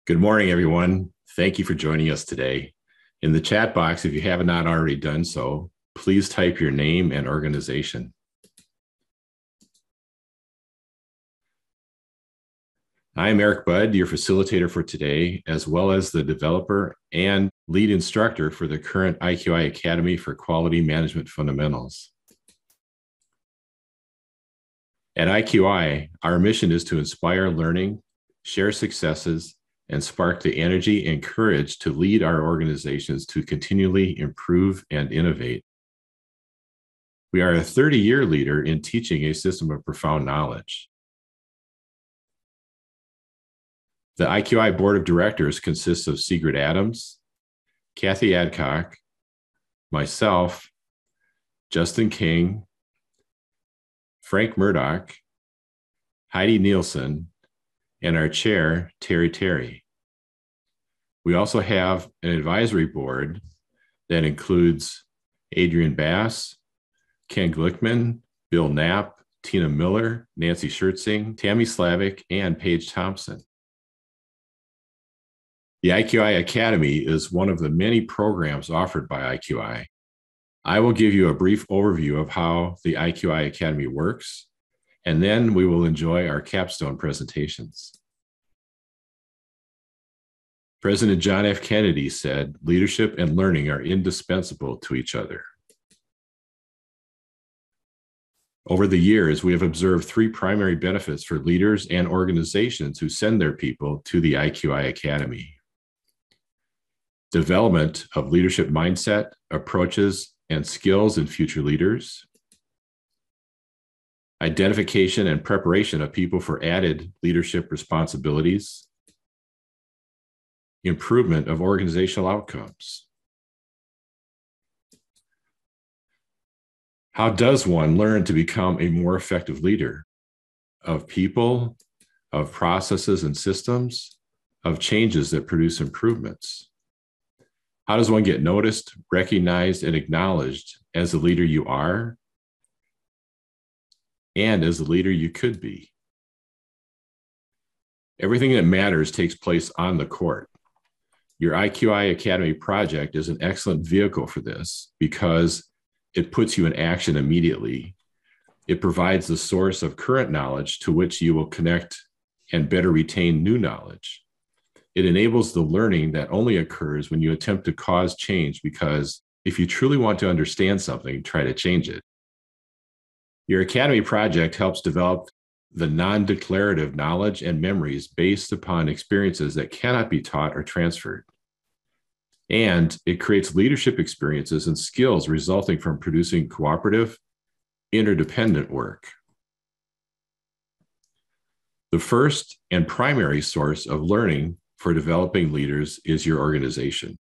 Good morning, everyone. Thank you for joining us today. In the chat box, if you have not already done so, please type your name and organization. I am Eric Budd, your facilitator for today, as well as the developer and lead instructor for the current Iqi Academy for Quality Management Fundamentals. At Iqi, our mission is to inspire learning, share successes, and spark the energy and courage to lead our organizations to continually improve and innovate. We are a 30-year leader in teaching a system of profound knowledge. The Iqi Board of Directors consists of Sigrid Adams, Kathy Adcock, myself, Justin King, Frank Murdoch, Heidi Nielsen, and our chair, Terry. We also have an advisory board that includes Adrian Bass, Ken Glickman, Bill Knapp, Tina Miller, Nancy Schertzing, Tammy Slavic, and Paige Thompson. The Iqi Academy is one of the many programs offered by Iqi. I will give you a brief overview of how the Iqi Academy works, and then we will enjoy our capstone presentations. President John F. Kennedy said, "Leadership and learning are indispensable to each other." Over the years, we have observed three primary benefits for leaders and organizations who send their people to the Iqi Academy: development of leadership mindset, approaches, and skills in future leaders; identification and preparation of people for added leadership responsibilities; improvement of organizational outcomes. How does one learn to become a more effective leader of people, of processes and systems, of changes that produce improvements? How does one get noticed, recognized, and acknowledged as the leader you are and as the leader you could be? Everything that matters takes place on the court. Your Iqi Academy project is an excellent vehicle for this because it puts you in action immediately. It provides the source of current knowledge to which you will connect and better retain new knowledge. It enables the learning that only occurs when you attempt to cause change, because if you truly want to understand something, try to change it. Your Academy project helps develop the non-declarative knowledge and memories based upon experiences that cannot be taught or transferred. And it creates leadership experiences and skills resulting from producing cooperative, interdependent work. The first and primary source of learning for developing leaders is your organization.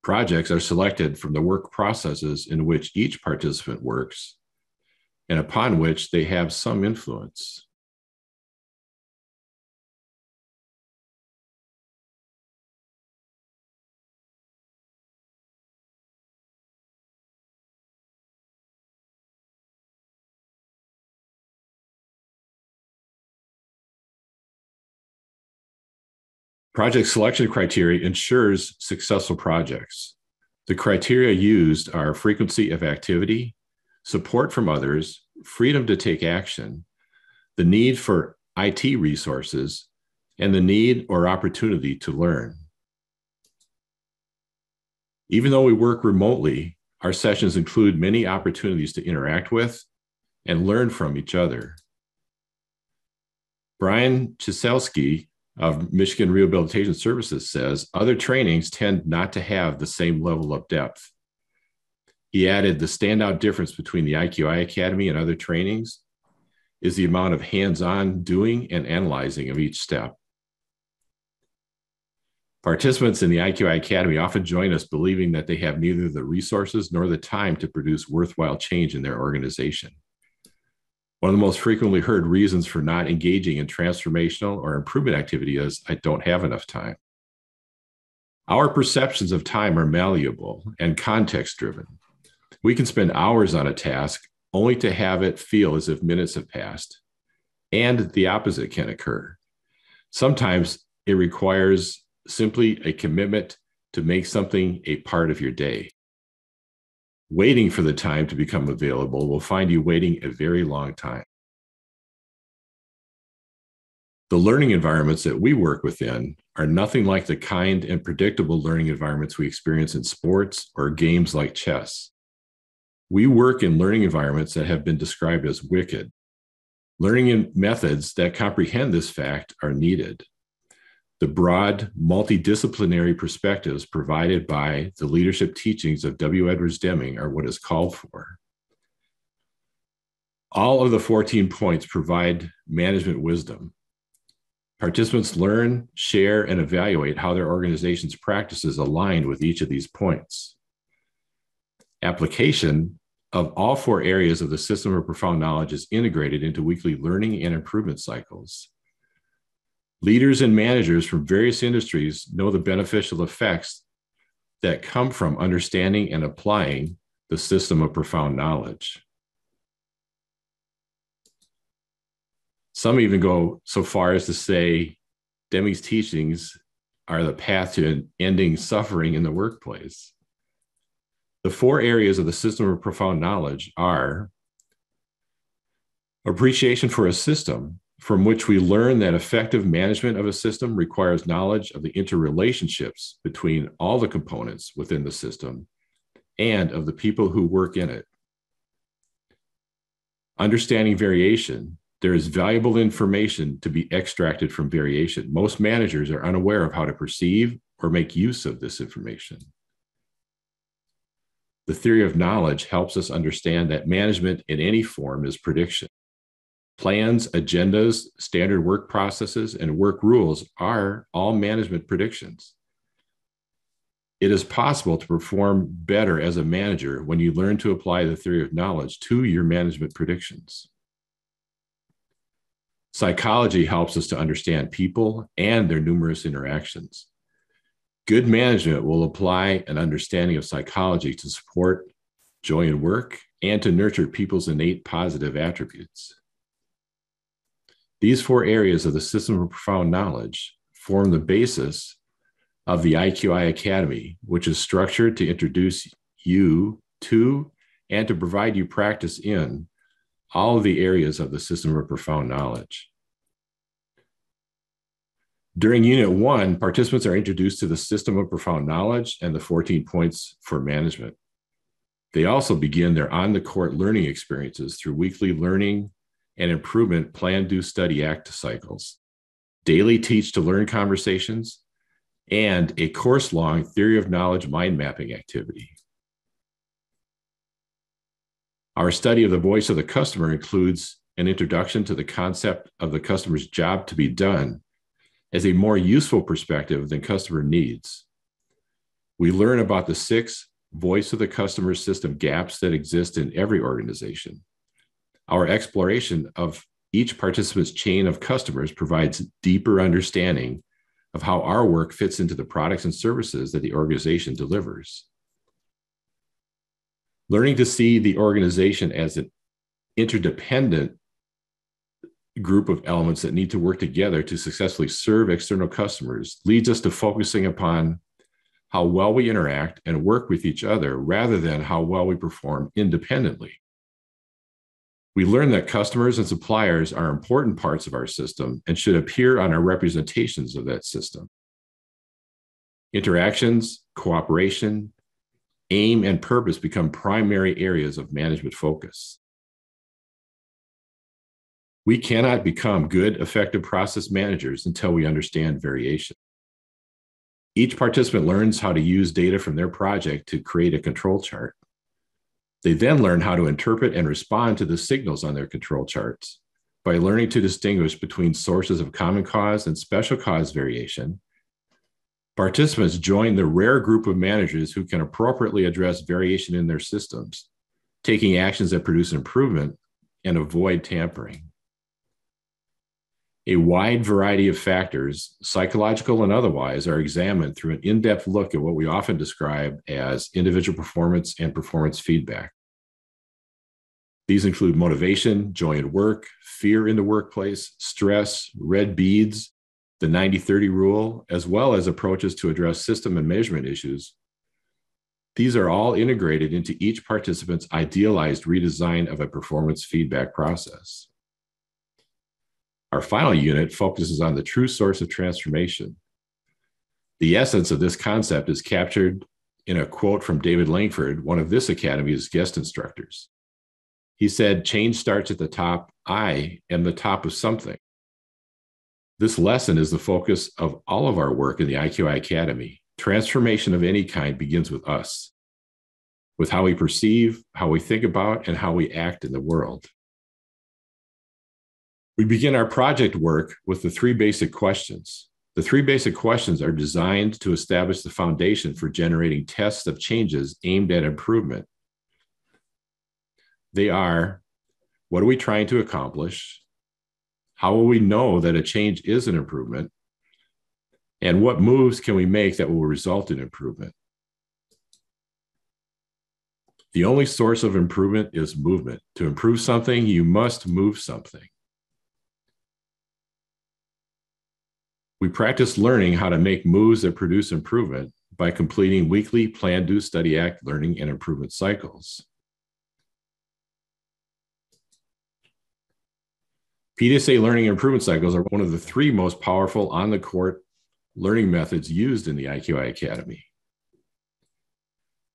Projects are selected from the work processes in which each participant works and upon which they have some influence. Project selection criteria ensures successful projects. The criteria used are frequency of activity, support from others, freedom to take action, the need for IT resources, and the need or opportunity to learn. Even though we work remotely, our sessions include many opportunities to interact with and learn from each other. Brian Chiselski of Michigan Rehabilitation Services says, other trainings tend not to have the same level of depth. He added, the standout difference between the Iqi Academy and other trainings is the amount of hands-on doing and analyzing of each step. Participants in the Iqi Academy often join us believing that they have neither the resources nor the time to produce worthwhile change in their organization. One of the most frequently heard reasons for not engaging in transformational or improvement activity is, I don't have enough time. Our perceptions of time are malleable and context-driven. We can spend hours on a task only to have it feel as if minutes have passed, and the opposite can occur. Sometimes it requires simply a commitment to make something a part of your day. Waiting for the time to become available will find you waiting a very long time. The learning environments that we work within are nothing like the kind and predictable learning environments we experience in sports or games like chess. We work in learning environments that have been described as wicked. Learning methods that comprehend this fact are needed. The broad, multidisciplinary perspectives provided by the leadership teachings of W. Edwards Deming are what is called for. All of the 14 points provide management wisdom. Participants learn, share, and evaluate how their organization's practices align with each of these points. Application of all 4 areas of the system of profound knowledge is integrated into weekly learning and improvement cycles. Leaders and managers from various industries know the beneficial effects that come from understanding and applying the system of profound knowledge. Some even go so far as to say Deming's teachings are the path to ending suffering in the workplace. The 4 areas of the system of profound knowledge are appreciation for a system, from which we learn that effective management of a system requires knowledge of the interrelationships between all the components within the system and of the people who work in it. Understanding variation. There is valuable information to be extracted from variation. Most managers are unaware of how to perceive or make use of this information. The theory of knowledge helps us understand that management in any form is prediction. Plans, agendas, standard work processes, and work rules are all management predictions. It is possible to perform better as a manager when you learn to apply the theory of knowledge to your management predictions. Psychology helps us to understand people and their numerous interactions. Good management will apply an understanding of psychology to support joy in work and to nurture people's innate positive attributes. These 4 areas of the system of profound knowledge form the basis of the Iqi Academy, which is structured to introduce you to and to provide you practice in all of the areas of the system of profound knowledge. During Unit 1, participants are introduced to the system of profound knowledge and the 14 points for management. They also begin their on-the-court learning experiences through weekly learning and improvement plan, do, study, act cycles, daily teach-to-learn conversations, and a course-long theory of knowledge mind mapping activity. Our study of the voice of the customer includes an introduction to the concept of the customer's job to be done as a more useful perspective than customer needs. We learn about the 6 voice of the customer system gaps that exist in every organization. Our exploration of each participant's chain of customers provides deeper understanding of how our work fits into the products and services that the organization delivers. Learning to see the organization as an interdependent group of elements that need to work together to successfully serve external customers leads us to focusing upon how well we interact and work with each other rather than how well we perform independently. We learn that customers and suppliers are important parts of our system and should appear on our representations of that system. Interactions, cooperation, aim, and purpose become primary areas of management focus. We cannot become good, effective process managers until we understand variation. Each participant learns how to use data from their project to create a control chart. They then learn how to interpret and respond to the signals on their control charts by learning to distinguish between sources of common cause and special cause variation. Participants join the rare group of managers who can appropriately address variation in their systems, taking actions that produce improvement and avoid tampering. A wide variety of factors, psychological and otherwise, are examined through an in-depth look at what we often describe as individual performance and performance feedback. These include motivation, joy in work, fear in the workplace, stress, red beads, the 90-30 rule, as well as approaches to address system and measurement issues. These are all integrated into each participant's idealized redesign of a performance feedback process. Our final unit focuses on the true source of transformation. The essence of this concept is captured in a quote from David Langford, one of this Academy's guest instructors. He said, "Change starts at the top. I am the top of something." This lesson is the focus of all of our work in the IQI Academy. Transformation of any kind begins with us, with how we perceive, how we think about, and how we act in the world. We begin our project work with the 3 basic questions. The 3 basic questions are designed to establish the foundation for generating tests of changes aimed at improvement. They are, what are we trying to accomplish? How will we know that a change is an improvement? And what moves can we make that will result in improvement? The only source of improvement is movement. To improve something, you must move something. We practice learning how to make moves that produce improvement by completing weekly Plan, Do, Study, Act learning and improvement cycles. Pdsa learning and improvement cycles are one of the 3 most powerful on-the-court learning methods used in the IQI Academy.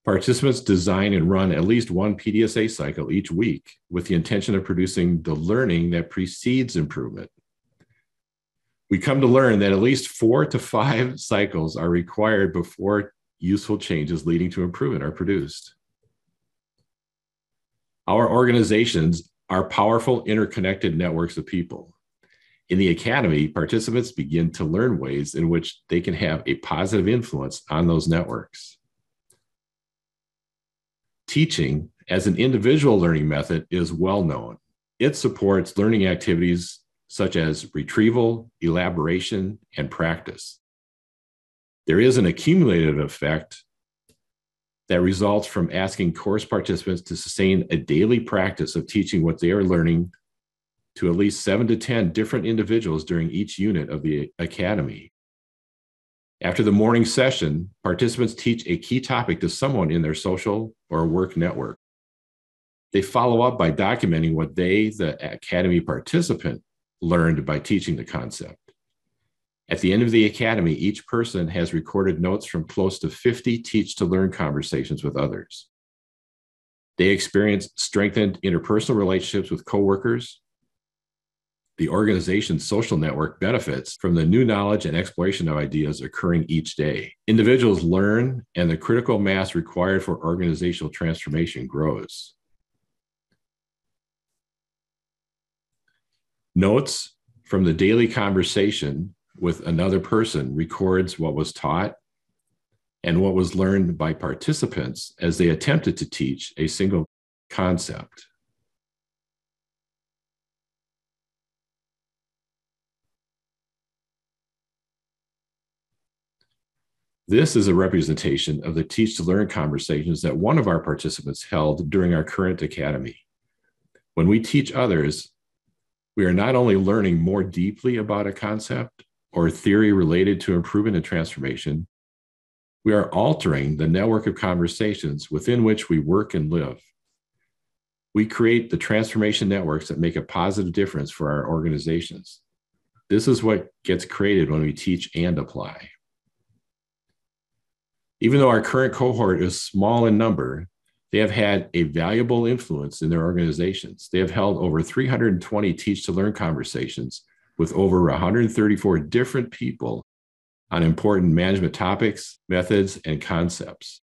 Participants design and run at least 1 Pdsa cycle each week with the intention of producing the learning that precedes improvement. We come to learn that at least 4 to 5 cycles are required before useful changes leading to improvement are produced. Our organizations are powerful interconnected networks of people. In the Academy, participants begin to learn ways in which they can have a positive influence on those networks. Teaching as an individual learning method is well known. It supports learning activities such as retrieval, elaboration, and practice. There is an accumulative effect that results from asking course participants to sustain a daily practice of teaching what they are learning to at least 7 to 10 different individuals during each unit of the Academy. After the morning session, participants teach a key topic to someone in their social or work network. They follow up by documenting what they, the Academy participant, learned by teaching the concept. At the end of the Academy, each person has recorded notes from close to 50 teach-to-learn conversations with others. They experience strengthened interpersonal relationships with coworkers. The organization's social network benefits from the new knowledge and exploration of ideas occurring each day. Individuals learn, and the critical mass required for organizational transformation grows. Notes from the daily conversation with another person records what was taught and what was learned by participants as they attempted to teach a single concept. This is a representation of the teach-to-learn conversations that one of our participants held during our current Academy. When we teach others, we are not only learning more deeply about a concept or theory related to improvement and transformation, we are altering the network of conversations within which we work and live. We create the transformation networks that make a positive difference for our organizations. This is what gets created when we teach and apply. Even though our current cohort is small in number, they have had a valuable influence in their organizations. They have held over 320 teach-to-learn conversations with over 134 different people on important management topics, methods, and concepts.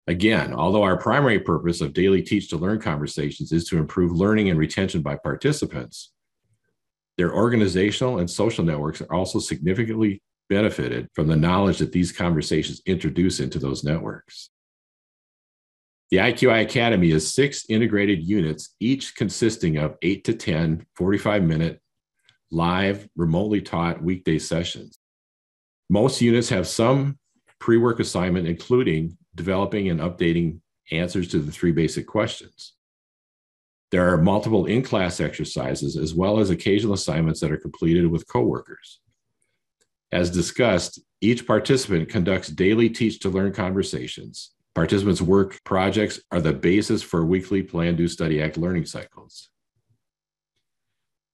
Again, although our primary purpose of daily teach-to-learn conversations is to improve learning and retention by participants, their organizational and social networks are also significantly benefited from the knowledge that these conversations introduce into those networks. The IQI Academy is 6 integrated units, each consisting of 8 to 10 45-minute live, remotely taught weekday sessions. Most units have some pre-work assignment, including developing and updating answers to the 3 basic questions. There are multiple in-class exercises as well as occasional assignments that are completed with coworkers. As discussed, each participant conducts daily teach-to-learn conversations. Participants' work projects are the basis for weekly Plan, Do, Study, Act learning cycles.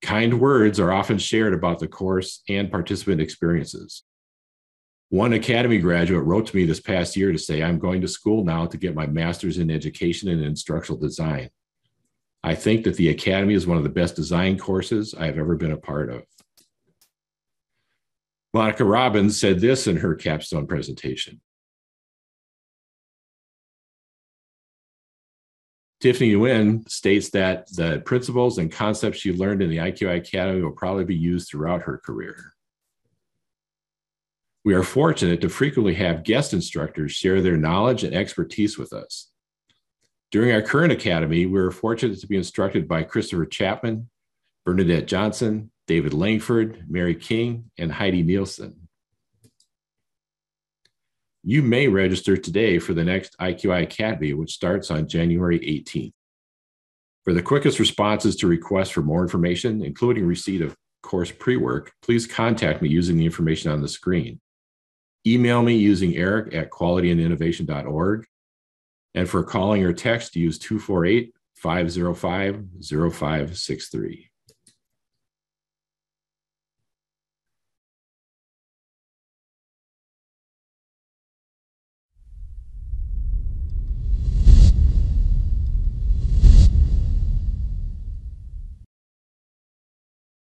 Kind words are often shared about the course and participant experiences. One Academy graduate wrote to me this past year to say, "I'm going to school now to get my master's in education and instructional design. I think that the Academy is one of the best design courses I have ever been a part of." Monica Robbins said this in her capstone presentation. Tiffany Nguyen states that the principles and concepts she learned in the IQI Academy will probably be used throughout her career. We are fortunate to frequently have guest instructors share their knowledge and expertise with us. During our current academy, we are fortunate to be instructed by Christopher Chapman, Bernadette Johnson, David Langford, Mary King, and Heidi Nielsen. You may register today for the next IQI Academy, which starts on January 18th. For the quickest responses to requests for more information, including receipt of course pre-work, please contact me using the information on the screen. Email me using eric@qualityandinnovation.org. And for calling or text, use 248-505-0563.